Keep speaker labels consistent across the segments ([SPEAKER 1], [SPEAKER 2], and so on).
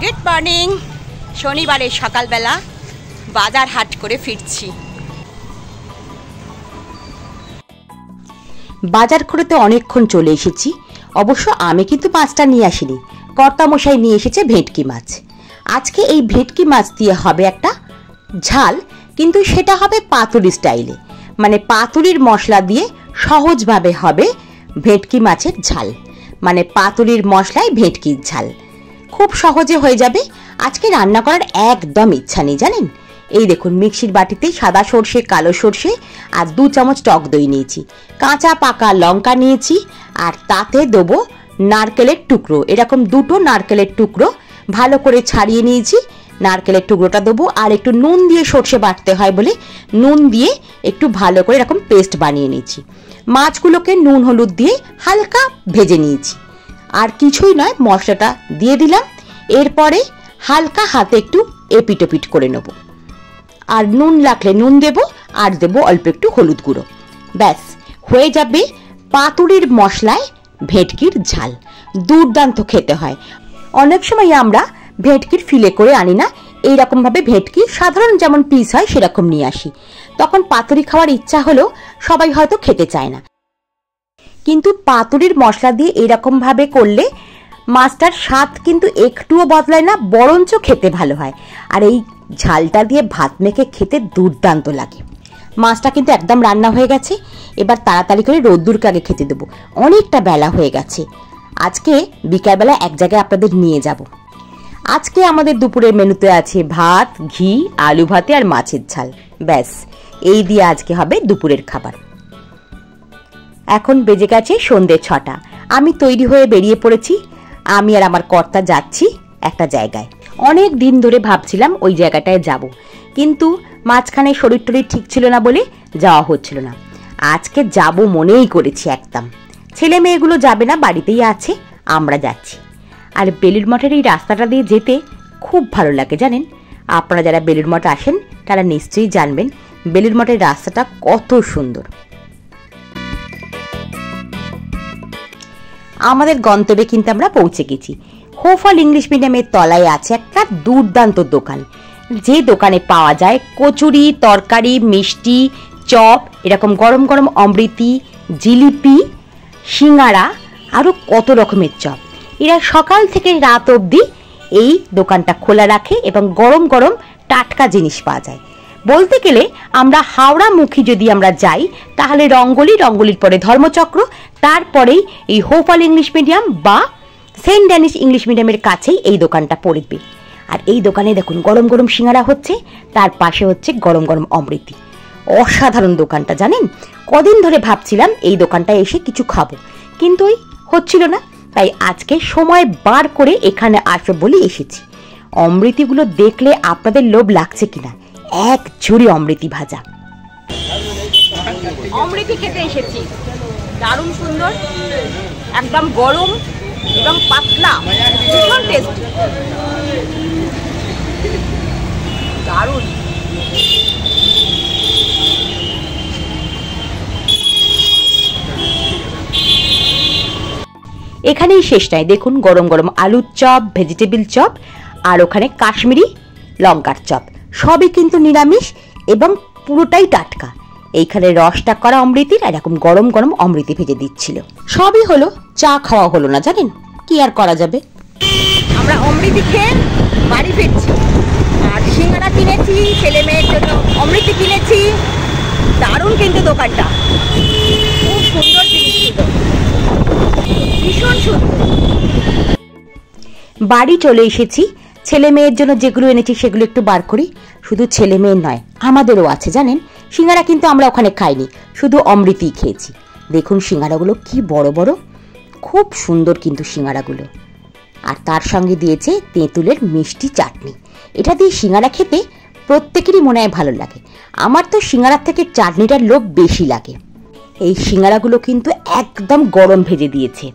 [SPEAKER 1] Good morning. শনিবারের সকালবেলা বাজার হাট করে ফিরছি। বাজার করে তো অনেকক্ষণ চলে এসেছি। অবশ্য আমি কিন্তু মাছটা নিয়ে আসিনি, কর্তামশাই নিয়ে এসেছে ভেটকি মাছ। আজকে এই ভেটকি মাছ দিয়ে হবে একটা ঝাল, কিন্তু সেটা হবে পাতুরি স্টাইলে, মানে পাতুরির মশলা দিয়ে সহজভাবে হবে ভেটকি মাছের ঝাল, মানে পাতুরির মশলায় ভেটকির ঝাল। খুব সহজে হয়ে যাবে। আজকে রান্না করার একদম ইচ্ছা নেই জানেন। এই দেখুন, মিক্সির বাটিতে সাদা সর্ষে, কালো সর্ষে আর 2 চামচ টক দই নিয়েছি, কাঁচা পাকা লঙ্কা নিয়েছি, আর তাতে দেবো নারকেলের টুকরো। এরকম 2টো নারকেলের টুকরো ভালো করে ছাড়িয়ে নিয়েছি। নারকেলের টুকরোটা দেবো, আর একটু নুন দিয়ে সর্ষে বাটতে হয় বলে নুন দিয়ে একটু ভালো করে এরকম পেস্ট বানিয়ে নিয়েছি। মাছগুলোকে নুন হলুদ দিয়ে হালকা ভেজে নিয়েছি। আর কিছুই নয়, মশলাটা দিয়ে দিলাম। এরপরে হালকা হাতে একটু এপিটোপিট করে নেব, আর নুন লাগলে নুন দেব, আর দেব অল্প একটু হলুদ গুঁড়ো। ব্যাস হয়ে যাবে পাতুরির মশলায় ভেটকির ঝাল। দুর্দান্ত খেতে হয়। অনেক সময় আমরা ভেটকির ফিলে করে আনি না, এইরকমভাবে ভেটকি সাধারণ যেমন পিস হয় সেরকম নিয়ে আসি। তখন পাতুরি খাওয়ার ইচ্ছা হলেও সবাই হয়তো খেতে চায় না, কিন্তু পাতুরির মশলা দিয়ে এরকমভাবে করলে মাছটার স্বাদ কিন্তু একটুও বদলায় না, বরঞ্চ খেতে ভালো হয়। আর এই ঝালটা দিয়ে ভাত মেখে খেতে দুর্দান্ত লাগে। মাছটা কিন্তু একদম রান্না হয়ে গেছে। এবার তাড়াতাড়ি করে রোদ্দুরকে আগে খেতে দেবো, অনেকটা বেলা হয়ে গেছে। আজকে বিকালবেলা এক জায়গায় আপনাদের নিয়ে যাব। আজকে আমাদের দুপুরের মেনুতে আছে ভাত, ঘি, আলু ভাতে আর মাছের ঝাল। ব্যাস এই দিয়ে আজকে হবে দুপুরের খাবার। এখন বেজে গেছে সন্ধ্যে 6টা। আমি তৈরি হয়ে বেরিয়ে পড়েছি। আমি আর আমার কর্তা যাচ্ছি একটা জায়গায়। অনেক দিন ধরে ভাবছিলাম ওই জায়গাটায় যাব, কিন্তু মাঝখানে শরীর টরীর ঠিক ছিল না বলে যাওয়া হচ্ছিল না। আজকে যাব মনেই করেছি একদম। ছেলে মেয়েগুলো যাবে না, বাড়িতেই আছে, আমরা যাচ্ছি। আর বেলুড় মঠের এই রাস্তাটা দিয়ে যেতে খুব ভালো লাগে জানেন। আপনারা যারা বেলুড় মঠ আসেন তারা নিশ্চয়ই জানবেন বেলুড় মঠের রাস্তাটা কত সুন্দর। আমাদের গন্তব্যে কিন্তু আমরা পৌঁছে গেছি। হোফাল ইংলিশ মিডিয়ামের তলায় আছে একটা দুর্দান্ত দোকান, যে দোকানে পাওয়া যায় কচুরি, তরকারি, মিষ্টি, চপ, এরকম গরম গরম অমৃতি, জিলিপি, সিঙ্গারা, আরও কত রকমের চপ। এরা সকাল থেকে রাত অবধি এই দোকানটা খোলা রাখে এবং গরম গরম টাটকা জিনিস পাওয়া যায়। বলতে গেলে আমরা হাওড়ামুখী যদি আমরা যাই তাহলে রঙ্গলির পরে ধর্মচক্র, তারপরেই এই হোফাল ইংলিশ মিডিয়াম বা সেন্ট ড্যানিশ ইংলিশ মিডিয়ামের কাছেই এই দোকানটা পড়বে। আর এই দোকানে দেখুন গরম গরম সিঙ্গারা হচ্ছে, তার পাশে হচ্ছে গরম গরম অমৃতি। অসাধারণ দোকানটা জানেন। কদিন ধরে ভাবছিলাম এই দোকানটায় এসে কিছু খাবো, কিন্তু ওই হচ্ছিল না। তাই আজকে সময় বার করে এখানে আসবো বলে এসেছি। অমৃতিগুলো দেখলে আপনাদের লোভ লাগছে কিনা, এক ঝুড়ি অমৃতি ভাজা। অমৃতি খেতে এসেছি, দারুণ সুন্দর, একদম গরম এবং পাতলা, ভীষণ টেস্ট, দারুণ। এখানেই শেষ নয়, দেখুন গরম গরম আলুর চপ, ভেজিটেবিল চপ, আর ওখানে কাশ্মীরি লঙ্কার চপ। সবই কিন্তু নিরামিষ এবং পুরোটাই টাটকা। এইখানে রসটা করা অমৃতির আর এরকম গরম গরম অমৃতি ভেজে দিচ্ছিল। সবই হলো, চা খাওয়া হলো না জানেন, কি আর করা যাবে। আমরা অমৃতি খেয়ে বাড়ি ফিরছি, আর সিঙ্গারা কিনেছি, ছেলে মেয়ের জন্য অমৃতি কিনেছি। দারুণ কিন্তু দোকানটা, খুব সুন্দর জিনিস ছিল, ভীষণ সুন্দর। বাড়ি চলে এসেছি। ছেলে মেয়ের জন্য যেগুলো এনেছি সেগুলো একটু বার করি। শুধু ছেলে মেয়ের নয়, আমাদেরও আছে জানেন। সিঙ্গারা কিন্তু আমরা ওখানে খাইনি, শুধু অমৃতি খেয়েছি। দেখুন সিঙ্গারাগুলো কি বড় বড়, খুব সুন্দর কিন্তু সিঙ্গারাগুলো। আর তার সঙ্গে দিয়েছে তেঁতুলের মিষ্টি চাটনি। এটা দিয়ে সিঙ্গারা খেতে প্রত্যেকেরই মনে হয় ভালো লাগে। আমার তো সিঙ্গারার থেকে চাটনিটার লোভ বেশি লাগে। এই সিঙ্গারাগুলো কিন্তু একদম গরম ভেজে দিয়েছে।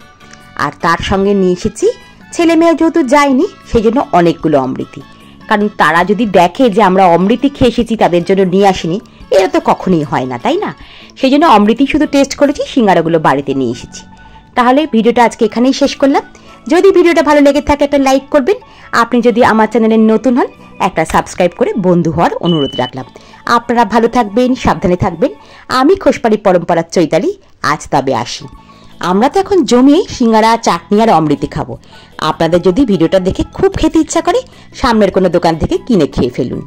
[SPEAKER 1] আর তার সঙ্গে নিয়ে এসেছি, ছেলে মেয়ে যেহেতু যায়নি সেই জন্য অনেকগুলো অমৃতি। কারণ তারা যদি দেখে যে আমরা অমৃতি খেয়ে এসেছি, তাদের জন্য নিয়ে আসিনি, এটা তো কখনোই হয় না, তাই না? সেই জন্য অমৃতি শুধু টেস্ট করেছি, সিঙ্গারাগুলো বাড়িতে নিয়ে এসেছি। তাহলে ভিডিওটা আজকে এখানেই শেষ করলাম। যদি ভিডিওটা ভালো লেগে থাকে একটা লাইক করবেন। আপনি যদি আমার চ্যানেলে নতুন হন একটা সাবস্ক্রাইব করে বন্ধু হওয়ার অনুরোধ রাখলাম। আপনারা ভালো থাকবেন, সাবধানে থাকবেন। আমি খোসবাড়ি পরম্পরার চৈতালি, আজ তবে আসি। আমরা তো এখন জমিয়ে সিঙ্গারা, চাটনি আর অমৃতি খাবো। আপনাদের যদি ভিডিওটা দেখে খুব খেতে ইচ্ছা করে সামনের কোনো দোকান থেকে কিনে খেয়ে ফেলুন।